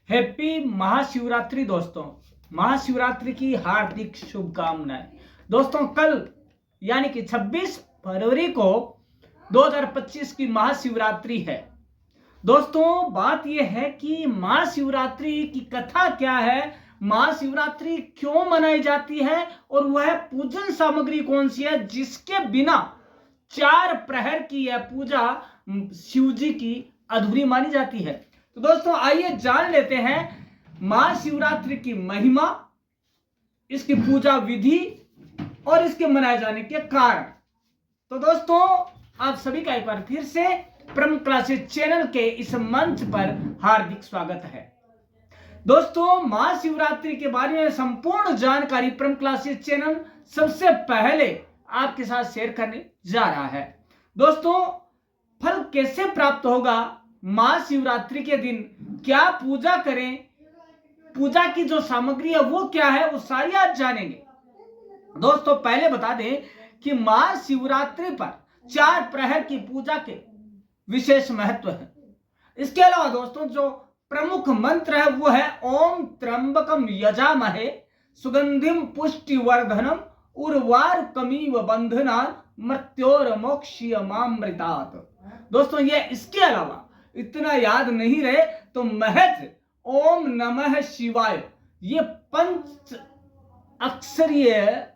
Happy Mahashivratri दोस्तों। महाशिवरात्रि की हार्दिक शुभकामनाएं। दोस्तों कल यानी कि 26 फरवरी को 2025 की महाशिवरात्रि है। दोस्तों बात यह है कि महाशिवरात्रि की कथा क्या है, महाशिवरात्रि क्यों मनाई जाती है और वह पूजन सामग्री कौन सी है जिसके बिना 4 प्रहर की यह पूजा शिव जी की अधूरी मानी जाती है। तो दोस्तों आइए जान लेते हैं महाशिवरात्रि की महिमा, इसकी पूजा विधि और इसके मनाए जाने के कारण। तो दोस्तों आप सभी का एक बार फिर से परम क्लासेस चैनल के इस मंच पर हार्दिक स्वागत है। दोस्तों महाशिवरात्रि के बारे में संपूर्ण जानकारी परम क्लासेस चैनल सबसे पहले आपके साथ शेयर करने जा रहा है। दोस्तों फल कैसे प्राप्त होगा, महाशिवरात्रि के दिन क्या पूजा करें, पूजा की जो सामग्री है वो क्या है, वो सारी आज जानेंगे। दोस्तों पहले बता दें कि महाशिवरात्रि पर 4 प्रहर की पूजा के विशेष महत्व है। इसके अलावा दोस्तों जो प्रमुख मंत्र है वो है ओम त्र्यंबकम यजामहे सुगंधिम पुष्टिवर्धनम उर्वारुकमिव बंधना मृत्योर्मोक्षयमामृतात्। दोस्तों ये इसके अलावा इतना याद नहीं रहे तो महज ओम नमः शिवाय ये 5 अक्षरीय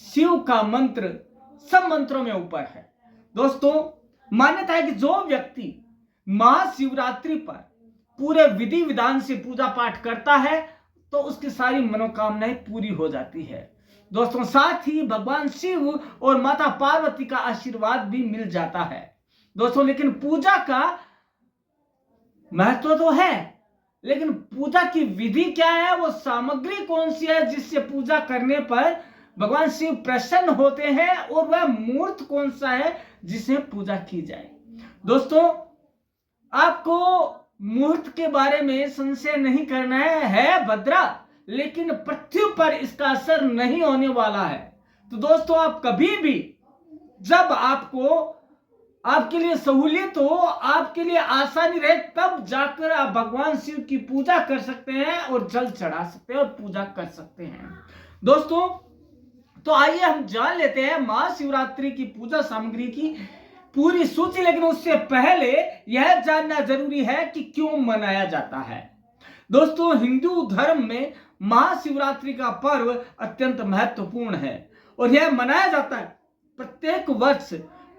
शिव का मंत्र सब मंत्रों में ऊपर है। दोस्तों मान्यता है कि जो व्यक्ति महाशिवरात्रि पर पूरे विधि विधान से पूजा पाठ करता है तो उसकी सारी मनोकामनाएं पूरी हो जाती है। दोस्तों साथ ही भगवान शिव और माता पार्वती का आशीर्वाद भी मिल जाता है। दोस्तों लेकिन पूजा का महत्व तो है, लेकिन पूजा की विधि क्या है, वो सामग्री कौन सी है जिससे पूजा करने पर भगवान शिव प्रसन्न होते हैं और वह मूर्त कौन सा है जिसे पूजा की जाए। दोस्तों आपको मुहूर्त के बारे में संशय नहीं करना है भद्रा, लेकिन पृथ्वी पर इसका असर नहीं होने वाला है। तो दोस्तों आप कभी भी जब आपके लिए सहूलियत हो, आपके लिए आसानी रहे, तब जाकर आप भगवान शिव की पूजा कर सकते हैं और जल चढ़ा सकते हैं और पूजा कर सकते हैं। दोस्तों तो आइए हम जान लेते हैं महाशिवरात्रि की पूजा सामग्री की पूरी सूची, लेकिन उससे पहले यह जानना जरूरी है कि क्यों मनाया जाता है। दोस्तों हिंदू धर्म में महाशिवरात्रि का पर्व अत्यंत महत्वपूर्ण है और यह मनाया जाता है प्रत्येक वर्ष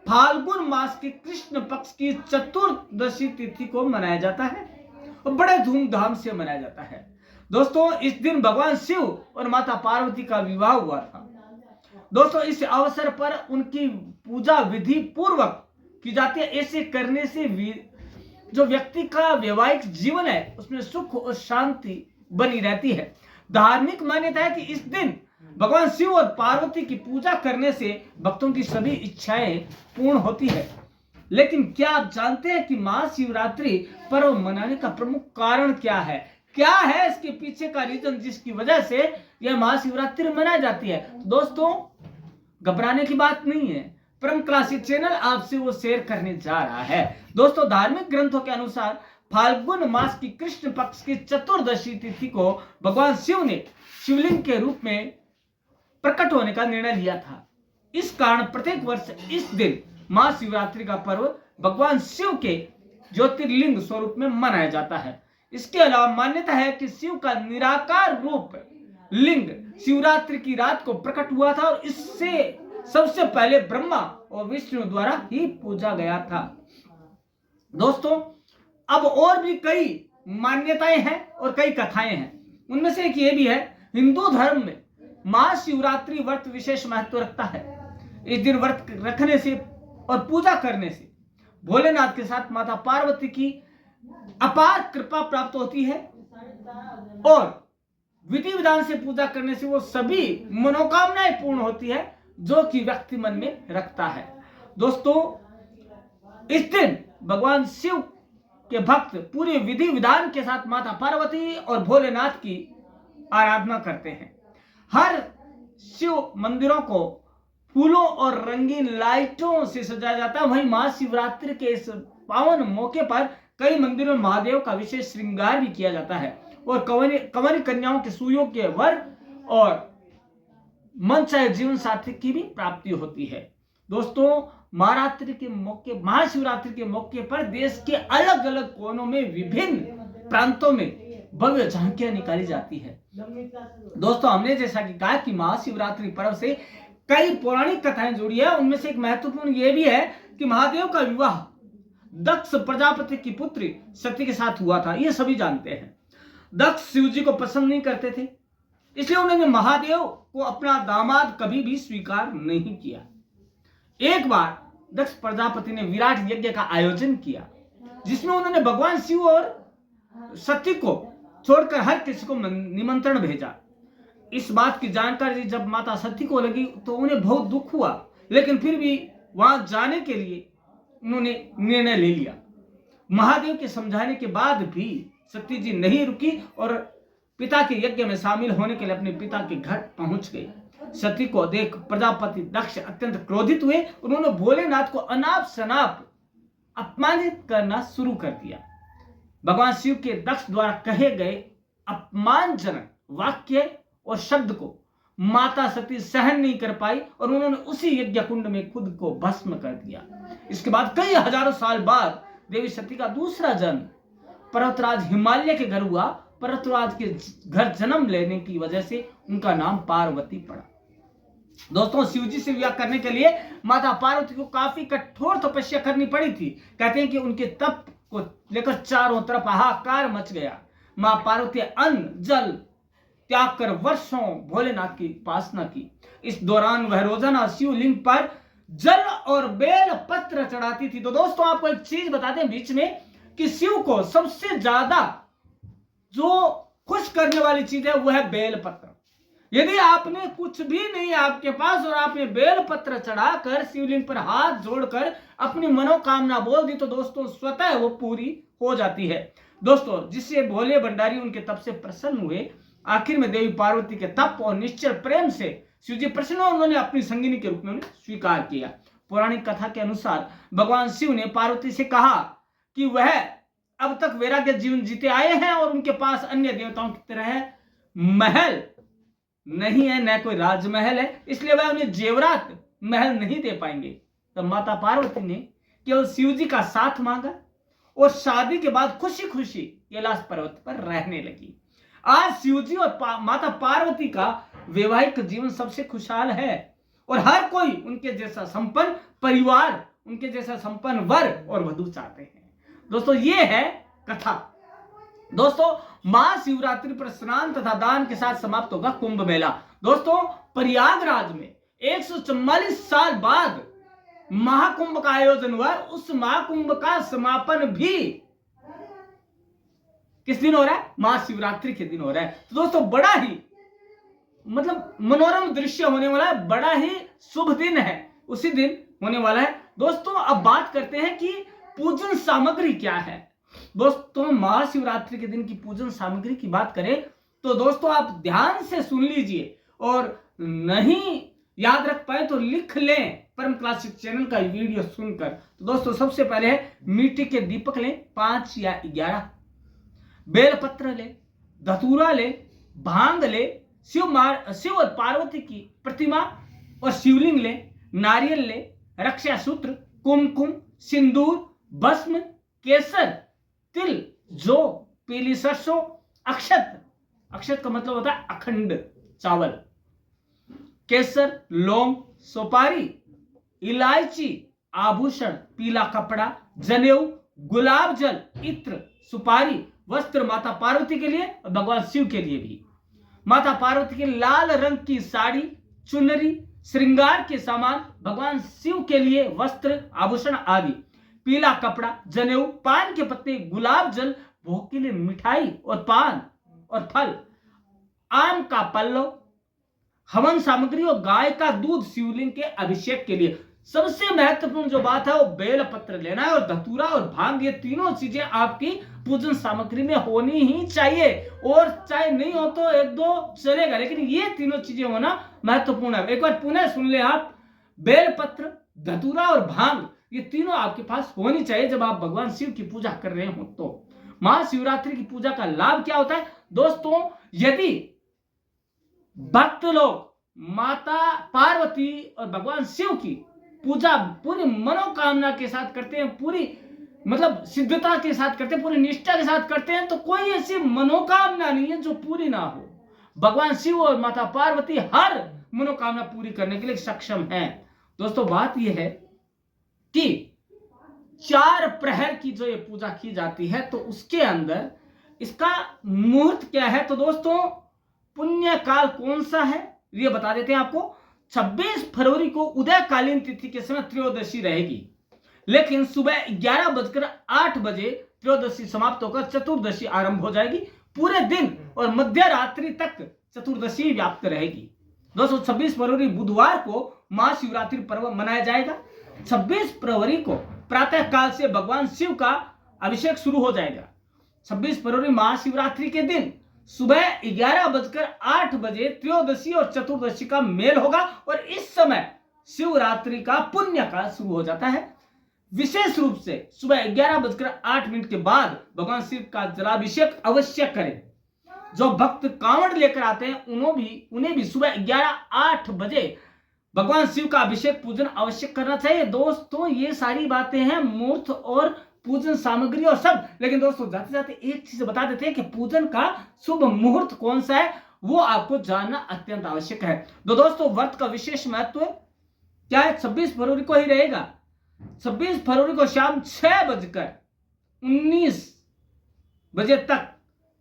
फाल्गुन मास के कृष्ण पक्ष की चतुर्दशी तिथि को मनाया जाता है और बड़े धूमधाम से मनाया जाता है। दोस्तों इस दिन भगवान शिव और माता पार्वती का विवाह हुआ था। दोस्तों इस अवसर पर उनकी पूजा विधि पूर्वक की जाती है। ऐसे करने से जो व्यक्ति का वैवाहिक जीवन है उसमें सुख और शांति बनी रहती है। धार्मिक मान्यता है कि इस दिन भगवान शिव और पार्वती की पूजा करने से भक्तों की सभी इच्छाएं पूर्ण होती है। लेकिन क्या आप जानते हैं कि महाशिवरात्रि पर्व मनाने का प्रमुख कारण क्या है इसके पीछे का रीजन जिसकी वजह से यह महाशिवरात्रि मनाई जाती है। तो दोस्तों घबराने की बात नहीं है, परम क्लासेस चैनल आपसे वो शेयर करने जा रहा है। दोस्तों धार्मिक ग्रंथों के अनुसार फाल्गुन मास की कृष्ण पक्ष की चतुर्दशी तिथि को भगवान शिव ने शिवलिंग के रूप में प्रकट होने का निर्णय लिया था। इस कारण प्रत्येक वर्ष इस दिन महाशिवरात्रि का पर्व भगवान शिव के ज्योतिर्लिंग स्वरूप में मनाया जाता है। इसके अलावा मान्यता है कि शिव का निराकार रूप लिंग शिवरात्रि की रात को प्रकट हुआ था और इससे सबसे पहले ब्रह्मा और विष्णु द्वारा ही पूजा गया था। दोस्तों अब और भी कई मान्यताएं हैं और कई कथाएं हैं। उनमें से एक ये भी है, हिंदू धर्म में महाशिवरात्रि व्रत विशेष महत्व रखता है। इस दिन व्रत रखने से और पूजा करने से भोलेनाथ के साथ माता पार्वती की अपार कृपा प्राप्त होती है और विधि विधान से पूजा करने से वो सभी मनोकामनाएं पूर्ण होती है जो कि व्यक्ति मन में रखता है। दोस्तों इस दिन भगवान शिव के भक्त पूरे विधि विधान के साथ माता पार्वती और भोलेनाथ की आराधना करते हैं। हर शिव मंदिरों को फूलों और रंगीन लाइटों से सजाया जाता है। वहीं महाशिवरात्रि के इस पावन मौके पर कई मंदिरों में महादेव का विशेष श्रृंगार भी किया जाता है और कंवरी कन्याओं के सुयोग के वर और मन चाहे जीवन साथी की भी प्राप्ति होती है। दोस्तों, महाशिवरात्रि के मौके पर देश के अलग अलग कोनों में विभिन्न प्रांतों में भव्य झांकियां निकाली जाती है। दोस्तों, हमने जैसा कि कहा कि महाशिवरात्रि पर्व से कई पौराणिक कथाएं जुड़ी है। उनमें से एक महत्वपूर्ण यह भी है कि महादेव का विवाह दक्ष प्रजापति की पुत्री सती के साथ हुआ था। ये सभी जानते हैं। दक्ष शिव जी को पसंद नहीं करते थे, इसलिए उन्होंने महादेव को अपना दामाद कभी भी स्वीकार नहीं किया। एक बार दक्ष प्रजापति ने विराट यज्ञ का आयोजन किया, जिसमें उन्होंने भगवान शिव और सती को छोड़कर हर किसी को निमंत्रण भेजा। इस बात की जानकारी जब माता सती को लगी तो उन्हें बहुत दुख हुआ, लेकिन फिर भी वहां जाने के लिए उन्होंने निर्णय ले लिया। महादेव के समझाने के बाद भी सती जी नहीं रुकी और पिता के यज्ञ में शामिल होने के लिए अपने पिता के घर पहुंच गए। सती को देख प्रजापति दक्ष अत्यंत क्रोधित हुए। उन्होंने भोलेनाथ को अनाप शनाप अपमानित करना शुरू कर दिया। भगवान शिव के दक्ष द्वारा कहे गए अपमानजनक वाक्य और शब्द को माता सती सहन नहीं कर पाई और उन्होंने उसी यज्ञ कुंड में खुद को भस्म कर दिया। इसके बाद कई हजारों साल बाद देवी सती का दूसरा जन्म पर्वतराज हिमालय के घर हुआ। पर्वतराज के घर जन्म लेने की वजह से उनका नाम पार्वती पड़ा। दोस्तों, शिवजी से विवाह करने के लिए माता पार्वती को काफी कठोर तपस्या करनी पड़ी थी। कहते हैं कि उनके तप को लेकर चारों तरफ हाहाकार मच गया। मां पार्वती अन्न जल त्याग कर वर्षों भोलेनाथ की उपासना की। इस दौरान वह रोजाना शिवलिंग पर जल और बेल पत्र चढ़ाती थी। तो दोस्तों, आपको एक चीज बता दें बीच में कि शिव को सबसे ज्यादा जो खुश करने वाली चीज है वो है बेल पत्र। यदि आपने कुछ भी नहीं आपके पास और आपने बेल पत्र चढ़ाकर शिवलिंग पर हाथ जोड़कर अपनी मनोकामना बोल दी तो दोस्तों स्वतः वो पूरी हो जाती है। दोस्तों, जिससे भोले भंडारी उनके तप से प्रसन्न हुए। आखिर में देवी पार्वती के तप और निश्चल प्रेम से शिवजी प्रसन्न और उन्होंने अपनी संगिनी के रूप में स्वीकार किया। पौराणिक कथा के अनुसार भगवान शिव ने पार्वती से कहा कि वह अब तक वैराग्य जीवन जीते आए हैं और उनके पास अन्य देवताओं की तरह महल नहीं है, न कोई राजमहल है, इसलिए वह उन्हें जेवरात महल नहीं दे पाएंगे। तब माता पार्वती ने केवल शिवजी का साथ मांगा और शादी के बाद खुशी खुशी कैलाश पर्वत पर रहने लगी। आज शिवजी और माता पार्वती का वैवाहिक जीवन सबसे खुशहाल है और हर कोई उनके जैसा संपन्न परिवार, उनके जैसा संपन्न वर और वधू चाहते हैं। दोस्तों, ये है कथा। दोस्तों, महाशिवरात्रि पर स्नान तथा दान के साथ समाप्त होगा कुंभ मेला। दोस्तों, प्रयागराज में 144 साल बाद महाकुंभ का आयोजन हुआ। उस महाकुंभ का समापन भी किस दिन हो रहा है? महाशिवरात्रि के दिन हो रहा है। तो दोस्तों, बड़ा ही मनोरम दृश्य होने वाला है, बड़ा ही शुभ दिन है, उसी दिन होने वाला है। दोस्तों, अब बात करते हैं कि पूजन सामग्री क्या है। दोस्तों, महाशिवरात्रि के दिन की पूजन सामग्री की बात करें तो दोस्तों आप ध्यान से सुन लीजिए और नहीं याद रख पाए तो लिख लें परम क्लासिक चैनल का वीडियो सुनकर। तो दोस्तों, सबसे पहले मिट्टी के दीपक लें 5 या 11, बेलपत्र ले, धतूरा ले, भांग ले, शिव और पार्वती की प्रतिमा और शिवलिंग ले, नारियल ले, रक्षा सूत्र, कुमकुम, सिंदूर, भस्म, केसर, तिल, जौ, पीली सरसों, अक्षत का मतलब होता है अखंड चावल, केसर, लौंग, सुपारी, इलायची, आभूषण, पीला कपड़ा, जनेऊ, गुलाब जल, इत्र, सुपारी, वस्त्र माता पार्वती के लिए और भगवान शिव के लिए भी। माता पार्वती के लाल रंग की साड़ी, चुनरी, श्रृंगार के सामान, भगवान शिव के लिए वस्त्र, आभूषण आदि, पीला कपड़ा, जनेऊ, पान के पत्ते, गुलाब जल, भोग के लिए मिठाई और पान और फल, आम का पल्लव, हवन सामग्री और गाय का दूध शिवलिंग के अभिषेक के लिए। सबसे महत्वपूर्ण जो बात है वो बेल पत्र लेना है और धतूरा और भांग, ये तीनों चीजें आपकी पूजन सामग्री में होनी ही चाहिए। और चाहे नहीं हो तो 1-2 चलेगा, लेकिन ये तीनों चीजें होना महत्वपूर्ण है। एक बार पुनः सुन ले आप, बेल पत्र, धतूरा और भांग ये तीनों आपके पास होनी चाहिए जब आप भगवान शिव की पूजा कर रहे हो। तो महाशिवरात्रि की पूजा का लाभ क्या होता है दोस्तों? यदि भक्त लोग माता पार्वती और भगवान शिव की पूजा पूरी मनोकामना के साथ करते हैं, पूरी मतलब सिद्धता के साथ करते हैं, पूरी निष्ठा के साथ करते हैं, तो कोई ऐसी मनोकामना नहीं है जो पूरी ना हो। भगवान शिव और माता पार्वती हर मनोकामना पूरी करने के लिए सक्षम हैं। दोस्तों बात यह है कि 4 प्रहर की जो ये पूजा की जाती है, तो उसके अंदर इसका मुहूर्त क्या है? तो दोस्तों पुण्य काल कौन सा है ये बता देते हैं आपको। 26 फरवरी को उदयकालीन तिथि के समय त्रयोदशी रहेगी, लेकिन सुबह 11:08 बजे त्रयोदशी समाप्त होकर चतुर्दशी आरंभ हो जाएगी। पूरे दिन और मध्य रात्रि तक चतुर्दशी व्याप्त रहेगी। दोस्तों 26 फरवरी बुधवार को महाशिवरात्रि पर्व मनाया जाएगा। 26 फरवरी को प्रातः काल से भगवान शिव का अभिषेक शुरू हो जाएगा। 26 फरवरी महाशिवरात्रि के दिन सुबह 11:08 बजे त्रयोदशी और चतुर्दशी का मेल होगा और इस समय शिवरात्रि का पुण्य काल शुरू हो जाता है। विशेष रूप से सुबह 11:08 के बाद भगवान शिव का जलाभिषेक अवश्य करें। जो भक्त कांवड़ लेकर आते हैं उन्हें भी सुबह 11:08 बजे भगवान शिव का अभिषेक पूजन अवश्य करना चाहिए। दोस्तों ये सारी बातें हैं मुहूर्त और पूजन सामग्री और सब। लेकिन दोस्तों जाते जाते एक चीज बता देते हैं कि पूजन का शुभ मुहूर्त कौन सा है वो आपको जानना अत्यंत आवश्यक है। तो दोस्तों व्रत का विशेष महत्व क्या है? 26 फरवरी को ही रहेगा। 26 फरवरी को शाम 6:19 बजे तक,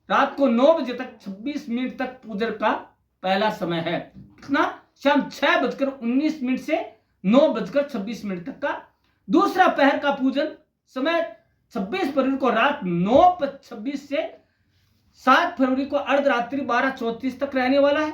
रात को 9 बजे तक 26 मिनट तक पूजन का पहला समय है। कितना? शाम 6:19 से 9:26 तक का। दूसरा पहर का पूजन समय 26 फरवरी को रात 9:26 से 7 फरवरी को अर्धरात्रि 12:34 तक रहने वाला है।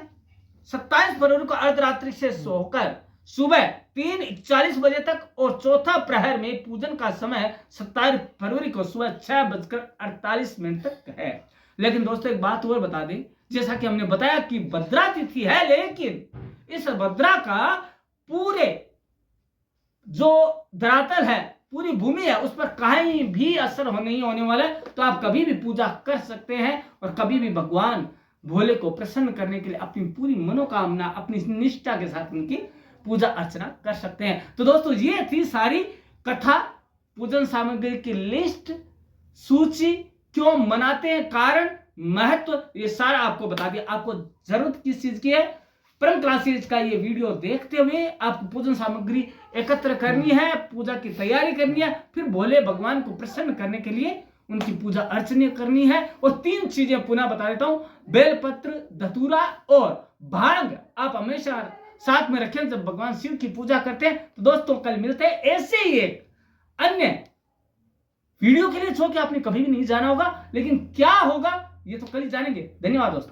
27 फरवरी को अर्धरात्रि से सोकर सुबह 3:41 बजे तक और चौथा प्रहर में पूजन का समय 27 फरवरी को सुबह 6:48 तक है। लेकिन दोस्तों एक बात और बता दें, जैसा कि हमने बताया कि भद्रा तिथि है, लेकिन इस भद्रा का पूरे जो धरातल है, पूरी भूमि है, उस पर कहीं भी असर नहीं होने वाला है। तो आप कभी भी पूजा कर सकते हैं और कभी भी भगवान भोले को प्रसन्न करने के लिए अपनी पूरी मनोकामना अपनी निष्ठा के साथ उनकी पूजा अर्चना कर सकते हैं। तो दोस्तों ये थी सारी कथा, पूजन सामग्री की लिस्ट, सूची, क्यों मनाते हैं, कारण, महत्व, ये सारा आपको बता दिया। आपको जरूरत किस चीज की है? परम क्लासेज का ये वीडियो देखते हुए आपको पूजन सामग्री एकत्र करनी है, पूजा की तैयारी करनी है, फिर भोले भगवान को प्रसन्न करने के लिए उनकी पूजा अर्चना करनी है। और 3 चीजें पुनः बता देता हूं, बेलपत्र, धतूरा और भांग आप हमेशा साथ में रखें जब भगवान शिव की पूजा करते हैं। तो दोस्तों कल मिलते हैं ऐसे ही एक अन्य वीडियो के लिए जो कि आपने कभी भी नहीं जाना होगा, लेकिन क्या होगा ये तो कल ही जानेंगे। धन्यवाद दोस्तों।